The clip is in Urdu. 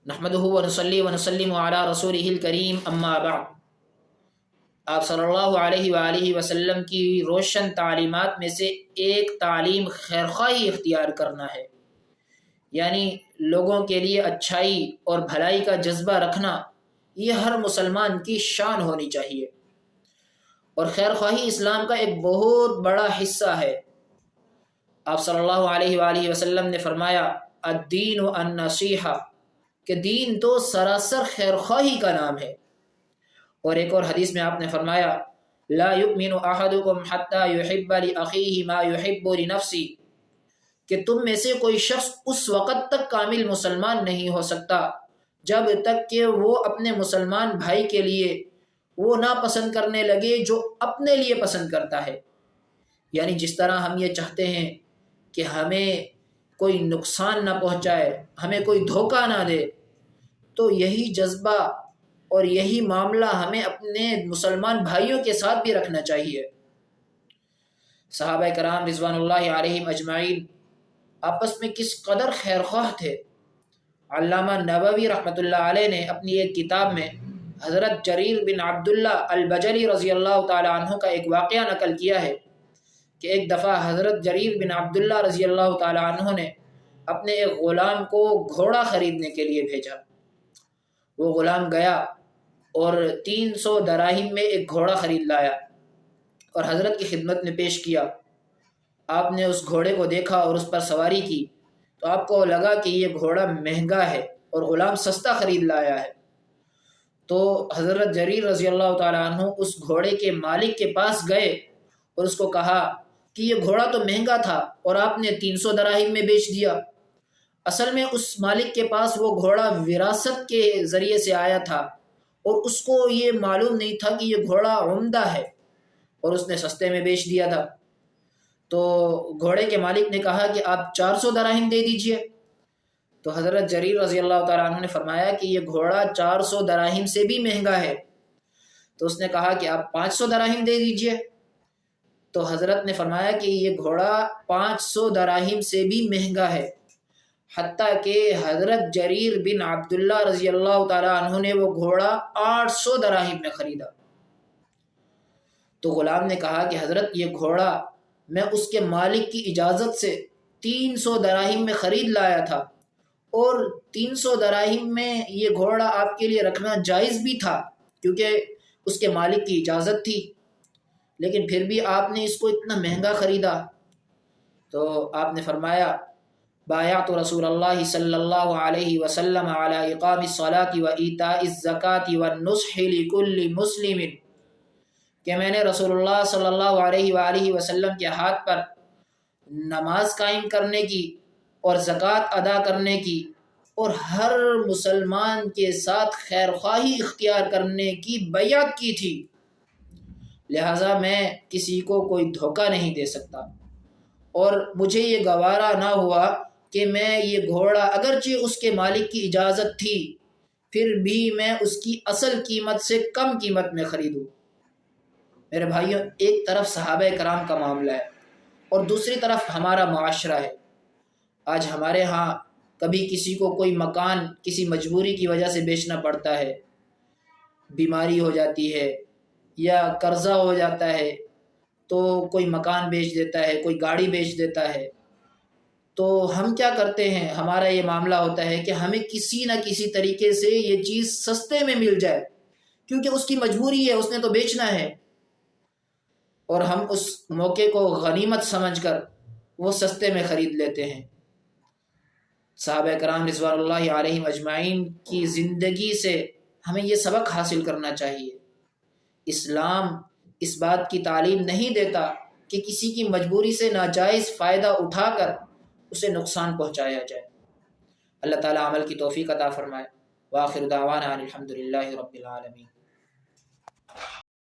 نحمدہ ونصلی ونسلم علی رسولہ الکریم اما بعد۔ آپ صلی اللہ علیہ وآلہ وسلم کی روشن تعلیمات میں سے ایک تعلیم خیرخواہی اختیار کرنا ہے، یعنی لوگوں کے لیے اچھائی اور بھلائی کا جذبہ رکھنا یہ ہر مسلمان کی شان ہونی چاہیے، اور خیرخواہی اسلام کا ایک بہت بڑا حصہ ہے۔ آپ صلی اللہ علیہ وآلہ وسلم نے فرمایا الدین النصیحہ، کہ دین تو سراسر خیرخواہی کا نام ہے۔ اور ایک اور حدیث میں آپ نے فرمایا لا یؤمن احدکم حتی یحب لاخیہ ما یحب لنفسہ، کہ تم میں سے کوئی شخص اس وقت تک کامل مسلمان نہیں ہو سکتا جب تک کہ وہ اپنے مسلمان بھائی کے لیے وہ نہ پسند کرنے لگے جو اپنے لیے پسند کرتا ہے۔ یعنی جس طرح ہم یہ چاہتے ہیں کہ ہمیں کوئی نقصان نہ پہنچائے، ہمیں کوئی دھوکہ نہ دے، تو یہی جذبہ اور یہی معاملہ ہمیں اپنے مسلمان بھائیوں کے ساتھ بھی رکھنا چاہیے۔ صحابہ کرام رضوان اللہ علیہم اجمعین آپس میں کس قدر خیرخواہ تھے۔ علامہ نووی رحمۃ اللہ علیہ نے اپنی ایک کتاب میں حضرت جریر بن عبداللہ البجلی رضی اللہ تعالی عنہ کا ایک واقعہ نقل کیا ہے کہ ایک دفعہ حضرت جریر بن عبداللہ رضی اللہ تعالی عنہ نے اپنے ایک غلام کو گھوڑا خریدنے کے لیے بھیجا۔ وہ غلام گیا اور 300 دراہم میں ایک گھوڑا خرید لایا اور حضرت کی خدمت میں پیش کیا۔ آپ نے اس گھوڑے کو دیکھا اور اس پر سواری کی تو آپ کو لگا کہ یہ گھوڑا مہنگا ہے اور غلام سستا خرید لایا ہے۔ تو حضرت جریر رضی اللہ تعالی عنہ اس گھوڑے کے مالک کے پاس گئے اور اس کو کہا کہ یہ گھوڑا تو مہنگا تھا اور آپ نے 300 دراہم میں بیچ دیا۔ اصل میں اس مالک کے پاس وہ گھوڑا وراثت کے ذریعے سے آیا تھا اور اس کو یہ معلوم نہیں تھا کہ یہ گھوڑا عمدہ ہے اور اس نے سستے میں بیچ دیا تھا۔ تو گھوڑے کے مالک نے کہا کہ آپ 400 دراہم دے دیجئے۔ تو حضرت جریر رضی اللہ تعالیٰ عنہ نے فرمایا کہ یہ گھوڑا 400 دراہم سے بھی مہنگا ہے۔ تو اس نے کہا کہ آپ 500 دراہم دے دیجئے۔ تو حضرت نے فرمایا کہ یہ گھوڑا 500 دراہم سے بھی مہنگا ہے، حتیٰ کہ حضرت جریر بن عبداللہ رضی اللہ تعالیٰ عنہ نے وہ گھوڑا 800 دراہم میں خریدا۔ تو غلام نے کہا کہ حضرت یہ گھوڑا میں اس کے مالک کی اجازت سے 300 دراہم میں خرید لایا تھا، اور 300 دراہم میں یہ گھوڑا آپ کے لیے رکھنا جائز بھی تھا کیونکہ اس کے مالک کی اجازت تھی، لیکن پھر بھی آپ نے اس کو اتنا مہنگا خریدا۔ تو آپ نے فرمایا بایعت رسول اللہ صلی اللہ علیہ وسلم علی اقام الصلاۃ و ایتاء الزکاۃ والنصح لکل مسلم، کہ میں نے رسول اللہ صلی اللہ علیہ وآلہ وسلم کے ہاتھ پر نماز قائم کرنے کی اور زکوٰۃ ادا کرنے کی اور ہر مسلمان کے ساتھ خیرخواہی اختیار کرنے کی بیعت کی تھی، لہٰذا میں کسی کو کوئی دھوکہ نہیں دے سکتا، اور مجھے یہ گوارا نہ ہوا کہ میں یہ گھوڑا اگرچہ اس کے مالک کی اجازت تھی پھر بھی میں اس کی اصل قیمت سے کم قیمت میں خریدوں۔ میرے بھائیوں، ایک طرف صحابہ کرام کا معاملہ ہے اور دوسری طرف ہمارا معاشرہ ہے۔ آج ہمارے ہاں کبھی کسی کو کوئی مکان کسی مجبوری کی وجہ سے بیچنا پڑتا ہے، بیماری ہو جاتی ہے یا قرضہ ہو جاتا ہے تو کوئی مکان بیچ دیتا ہے، کوئی گاڑی بیچ دیتا ہے۔ تو ہم کیا کرتے ہیں، ہمارا یہ معاملہ ہوتا ہے کہ ہمیں کسی نہ کسی طریقے سے یہ چیز سستے میں مل جائے کیونکہ اس کی مجبوری ہے، اس نے تو بیچنا ہے، اور ہم اس موقع کو غنیمت سمجھ کر وہ سستے میں خرید لیتے ہیں۔ صحابہ کرام رضوان اللہ علیہم اجمعین کی زندگی سے ہمیں یہ سبق حاصل کرنا چاہیے۔ اسلام اس بات کی تعلیم نہیں دیتا کہ کسی کی مجبوری سے ناجائز فائدہ اٹھا کر اسے نقصان پہنچایا جائے۔ اللہ تعالیٰ عمل کی توفیق عطا فرمائے۔ وآخر دعوانا الحمد للہ رب العالمین۔